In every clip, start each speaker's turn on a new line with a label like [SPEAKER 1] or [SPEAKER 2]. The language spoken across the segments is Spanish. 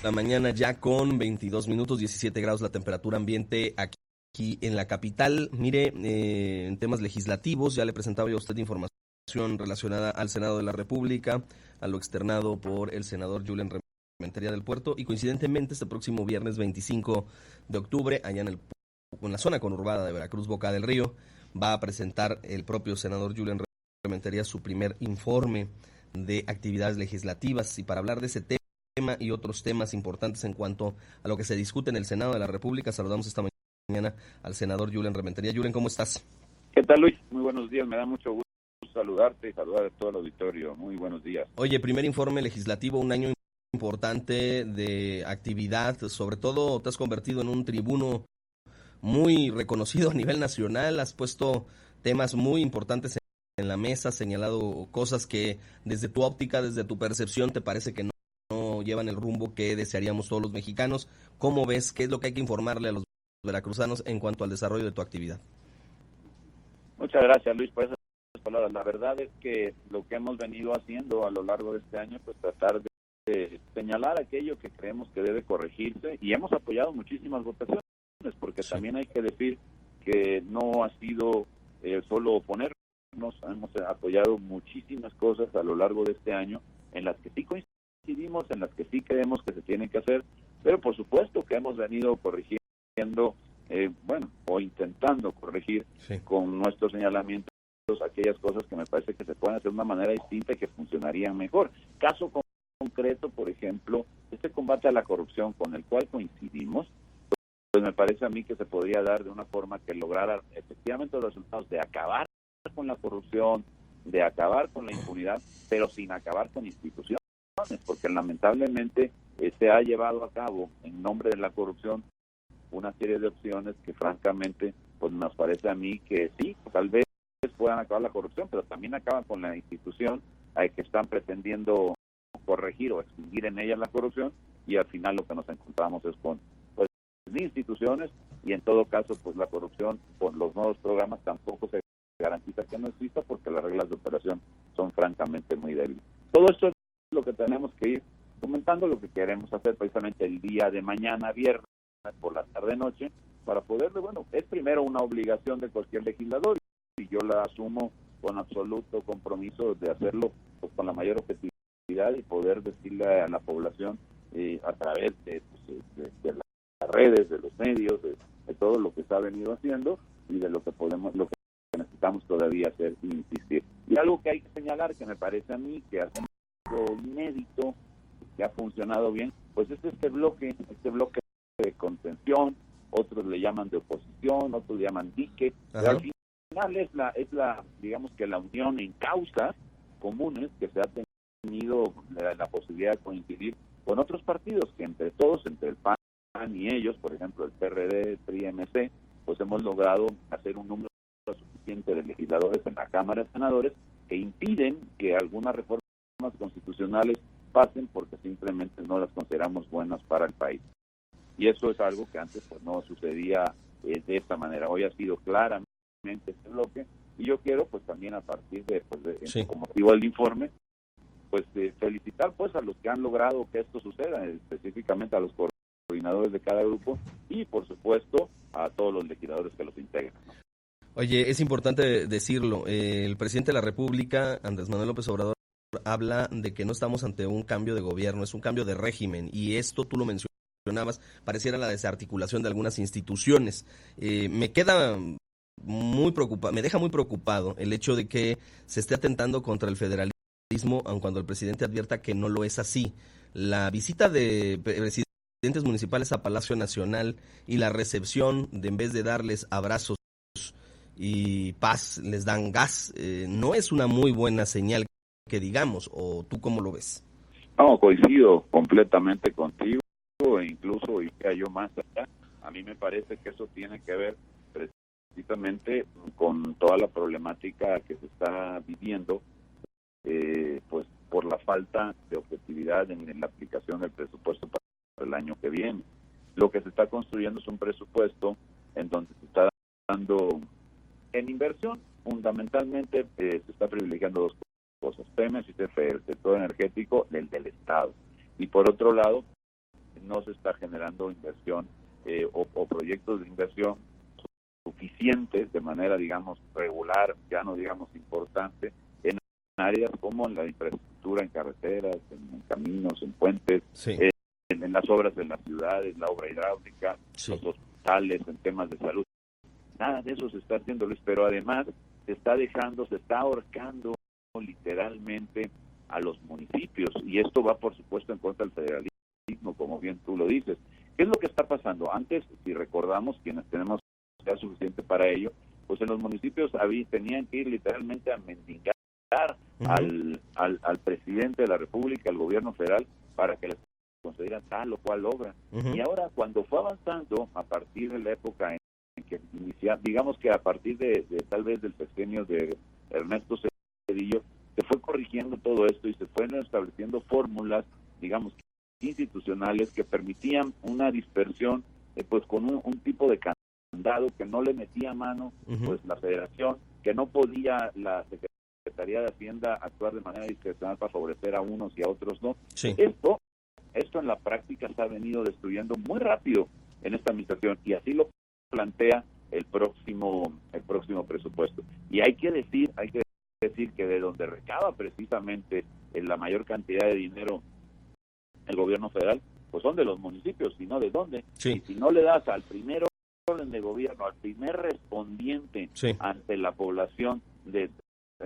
[SPEAKER 1] la mañana ya con 22 minutos, 17 grados la temperatura ambiente aquí en la capital. Mire, en temas legislativos, ya le presentaba yo a usted información relacionada al Senado de la República, a lo externado por el senador Julen Rementería del Puerto, y coincidentemente este próximo viernes 25 de octubre, allá en la zona conurbada de Veracruz, Boca del Río, va a presentar el propio senador Julen Rementería su primer informe de actividades legislativas. Y para hablar de ese tema y otros temas importantes en cuanto a lo que se discute en el Senado de la República, saludamos esta mañana al senador Julen Rementería. Julen, ¿cómo estás?
[SPEAKER 2] ¿Qué tal, Luis? Muy buenos días, me da mucho gusto saludarte y saludar a todo el auditorio. Muy buenos días.
[SPEAKER 1] Oye, primer informe legislativo, un año importante de actividad, sobre todo te has convertido en un tribuno muy reconocido a nivel nacional, has puesto temas muy importantes en la mesa, señalado cosas que desde tu óptica, desde tu percepción, te parece que no llevan el rumbo que desearíamos todos los mexicanos. ¿Cómo ves? ¿Qué es lo que hay que informarle a los veracruzanos en cuanto al desarrollo de tu actividad?
[SPEAKER 2] Muchas gracias, Luis, por esas palabras. La verdad es que lo que hemos venido haciendo a lo largo de este año, pues tratar de señalar aquello que creemos que debe corregirse, y hemos apoyado muchísimas votaciones, porque sí, también hay que decir que no ha sido solo oponernos, hemos apoyado muchísimas cosas a lo largo de este año en las que sí coincidimos, en las que sí creemos que se tienen que hacer, pero por supuesto que hemos venido corrigiendo, o intentando corregir, sí, con nuestros señalamientos aquellas cosas que me parece que se pueden hacer de una manera distinta y que funcionarían mejor. Caso concreto, por ejemplo, este combate a la corrupción con el cual coincidimos, pues me parece a mí que se podría dar de una forma que lograra efectivamente los resultados de acabar con la corrupción, de acabar con la impunidad, pero sin acabar con instituciones, porque lamentablemente se ha llevado a cabo en nombre de la corrupción una serie de opciones que francamente pues nos parece a mí que sí, tal vez puedan acabar la corrupción, pero también acaban con la institución que están pretendiendo corregir o extinguir en ella la corrupción, y al final lo que nos encontramos es con pues instituciones, y en todo caso pues la corrupción con los nuevos programas tampoco se garantiza que no exista, porque las reglas de operación son francamente muy débiles. Todo esto es lo que tenemos que ir comentando, lo que queremos hacer precisamente el día de mañana, viernes, por la tarde-noche, para poderle, es primero una obligación de cualquier legislador, y yo la asumo con absoluto compromiso de hacerlo pues con la mayor objetividad, y poder decirle a la población a través de las redes, de los medios, de todo lo que se ha venido haciendo, y de lo que necesitamos todavía hacer y insistir. Y algo que hay que señalar, que me parece a mí que ha sido inédito, que ha funcionado bien, pues es este bloque de contención, otros le llaman de oposición, otros le llaman dique, pero al final es la digamos que la unión en causas comunes que se ha tenido la posibilidad de coincidir con otros partidos, que entre todos, entre el PAN y ellos, por ejemplo el PRD, el PRI, MC, pues hemos logrado hacer un número suficiente de legisladores en la Cámara de Senadores que impiden que algunas reformas constitucionales pasen, porque simplemente no las consideramos buenas para el país. Y eso es algo que antes pues no sucedía de esta manera. Hoy ha sido claramente este bloque, y yo quiero pues también a partir de sí, como motivo del informe, pues felicitar pues a los que han logrado que esto suceda, específicamente a los coordinadores de cada grupo, y por supuesto a todos los legisladores que los integran, ¿no?
[SPEAKER 1] Oye, es importante decirlo, el presidente de la República, Andrés Manuel López Obrador, habla de que no estamos ante un cambio de gobierno, es un cambio de régimen, y esto tú lo mencionabas, pareciera la desarticulación de algunas instituciones. Me queda muy preocupado, me deja muy preocupado el hecho de que se esté atentando contra el federalismo, aun cuando el presidente advierta que no lo es así. La visita de presidentes municipales a Palacio Nacional y la recepción, de en vez de darles abrazos y paz, les dan gas, no es una muy buena señal, que digamos, ¿o tú cómo lo ves?
[SPEAKER 2] No, coincido completamente contigo, e incluso iría yo más allá. A mí me parece que eso tiene que ver precisamente con toda la problemática que se está viviendo, pues por la falta de objetividad en la aplicación del presupuesto para el año que viene. Lo que se está construyendo es un presupuesto en donde se está dando en inversión, fundamentalmente se está privilegiando dos cosas: Pemex y CFE, el sector energético del Estado, y por otro lado no se está generando inversión o proyectos de inversión suficientes de manera, digamos, regular, ya no digamos importante, en áreas como en la infraestructura, en carreteras, en caminos, en puentes,
[SPEAKER 1] sí,
[SPEAKER 2] en las obras de las ciudades, la obra hidráulica,
[SPEAKER 1] sí,
[SPEAKER 2] los hospitales, en temas de salud. Nada de eso se está haciendo, Luis, pero además se está ahorcando literalmente a los municipios, y esto va, por supuesto, en contra del federalismo, como bien tú lo dices. ¿Qué es lo que está pasando? Antes, si recordamos, quienes tenemos ya suficiente para ello, pues en los municipios tenían que ir literalmente a mendigar al presidente de la República, al gobierno federal, para que les concedieran tal o cual obra. Y ahora, cuando fue avanzando, a partir de la época en que digamos que a partir de tal vez del sexenio de Ernesto Zedillo, se fue corrigiendo todo esto y se fueron estableciendo fórmulas, digamos, institucionales que permitían una dispersión, pues con un tipo de candado que no le metía mano, pues la Federación, que no podía la Secretaría de Hacienda actuar de manera discrecional para favorecer a unos y a otros no.
[SPEAKER 1] Sí.
[SPEAKER 2] Esto en la práctica se ha venido destruyendo muy rápido en esta administración, y así lo plantea el próximo presupuesto. Y hay que decir que de donde recaba precisamente la mayor cantidad de dinero el gobierno federal, pues son de los municipios, si no, ¿de dónde?
[SPEAKER 1] Sí.
[SPEAKER 2] Y si no le das al primer orden de gobierno, al primer respondiente ante la población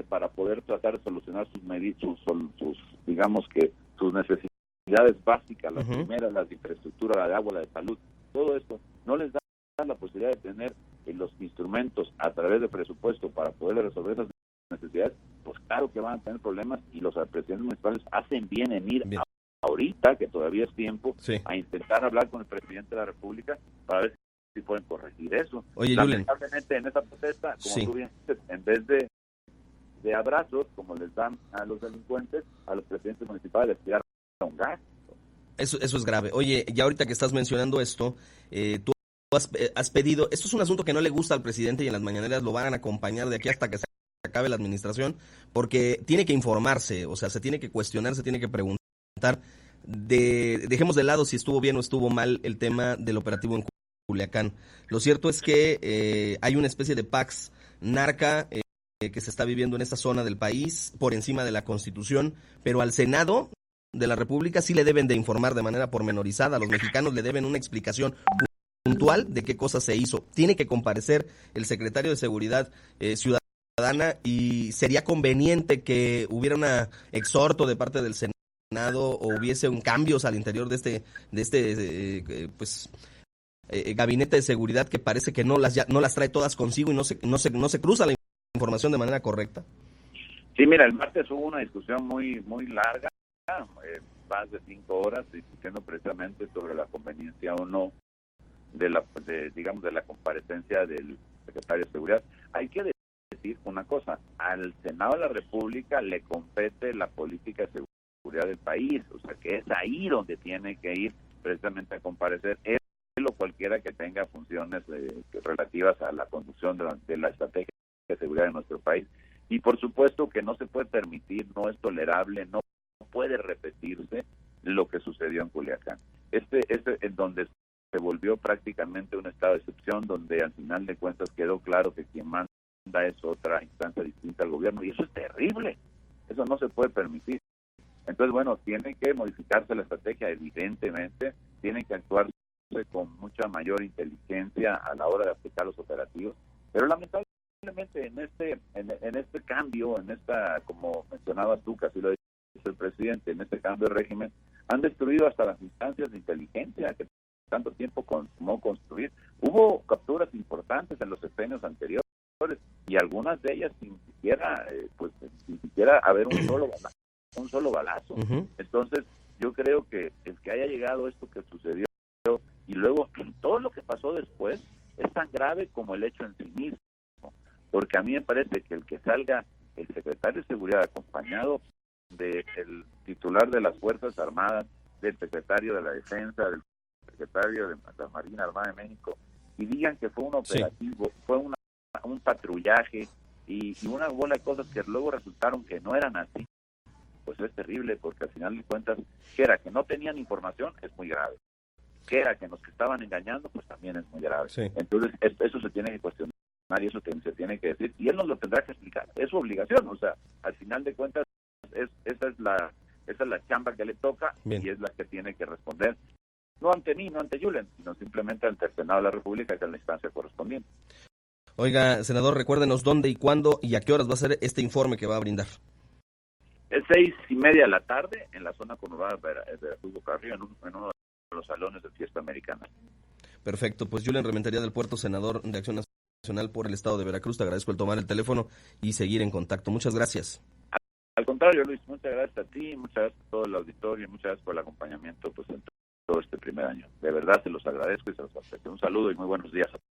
[SPEAKER 2] para poder tratar de solucionar sus digamos que sus necesidades básicas, las primeras, las de infraestructura, la de agua, la de salud, todo esto, no les da la posibilidad de tener los instrumentos a través de presupuesto para poder resolver esas necesidades, pues claro que van a tener problemas, y los presidentes municipales hacen bien en ir ahorita, que todavía es tiempo, a intentar hablar con el presidente de la República para ver si pueden corregir eso.
[SPEAKER 1] Oye,
[SPEAKER 2] lamentablemente en esa protesta, como tú bien dices, en vez de abrazos, como les dan a los delincuentes, a los presidentes municipales les tiraron un gas.
[SPEAKER 1] Eso es grave. Oye, ya ahorita que estás mencionando esto, tú has pedido, esto es un asunto que no le gusta al presidente, y en las mañaneras lo van a acompañar de aquí hasta que se acabe la administración, porque tiene que informarse, o sea, se tiene que cuestionar, se tiene que preguntar. Dejemos de lado si estuvo bien o estuvo mal el tema del operativo en Culiacán. Lo cierto es que hay una especie de pax narca que se está viviendo en esta zona del país por encima de la Constitución, pero al Senado de la República sí le deben de informar de manera pormenorizada. Los mexicanos le deben una explicación puntual de qué cosa se hizo. Tiene que comparecer el secretario de Seguridad Ciudadana, y sería conveniente que hubiera un exhorto de parte del Senado o hubiese un cambios al interior de este gabinete de seguridad, que parece que no las trae todas consigo y no se cruza la información de manera correcta.
[SPEAKER 2] Sí, mira, el martes hubo una discusión muy larga, más de 5 horas, discutiendo precisamente sobre la conveniencia o no de la comparecencia del secretario de Seguridad. Hay que decir una cosa: al Senado de la República le compete la política de seguridad del país, o sea que es ahí donde tiene que ir precisamente a comparecer él o cualquiera que tenga funciones relativas a la conducción de la estrategia de seguridad de nuestro país. Y por supuesto que no se puede permitir, no es tolerable, no puede repetirse lo que sucedió en Culiacán. En donde se volvió prácticamente un estado de excepción, donde al final de cuentas quedó claro que quien manda es otra instancia distinta al gobierno, y eso es terrible, eso no se puede permitir. Entonces, bueno, tiene que modificarse la estrategia, evidentemente, tiene que actuarse con mucha mayor inteligencia a la hora de aplicar los operativos, pero lamentablemente en este cambio, como mencionabas tú, casi lo dice el presidente, en este cambio de régimen, han destruido hasta las instancias de inteligencia que tanto tiempo consumó construir. Hubo capturas importantes en los sexenios anteriores, y algunas de ellas sin siquiera haber un solo balazo. Entonces, yo creo que el que haya llegado esto que sucedió, y luego todo lo que pasó después, es tan grave como el hecho en sí mismo, porque a mí me parece que el que salga el secretario de Seguridad acompañado del titular de las Fuerzas Armadas, del secretario de la Defensa, del secretario de la Marina Armada de México, y digan que fue un operativo, fue un patrullaje y una bola de cosas que luego resultaron que no eran así, pues es terrible, porque al final de cuentas, que no tenían información, es muy grave. dijera que nos estaban engañando, pues también es muy grave.
[SPEAKER 1] Sí.
[SPEAKER 2] Entonces, eso se tiene que cuestionar y eso se tiene que decir, y él nos lo tendrá que explicar. Es su obligación, o sea, al final de cuentas, esa es la chamba que le toca. Bien. Y es la que tiene que responder, no ante mí, no ante Julen, sino simplemente ante el Senado de la República, que es la instancia correspondiente.
[SPEAKER 1] Oiga, senador, recuérdenos dónde y cuándo y a qué horas va a ser este informe que va a brindar.
[SPEAKER 2] Es 6:30 de la tarde en la zona conurbada de Veracruz Boca Río, en uno de los salones de fiesta americana.
[SPEAKER 1] Perfecto, pues Julen Rementería del Puerto, senador de Acción Nacional por el Estado de Veracruz, te agradezco el tomar el teléfono y seguir en contacto. Muchas gracias.
[SPEAKER 2] Al contrario, Luis, muchas gracias a ti, muchas gracias a todo el auditorio y muchas gracias por el acompañamiento pues en todo este primer año. De verdad se los agradezco y se los aprecio. Un saludo y muy buenos días a todos.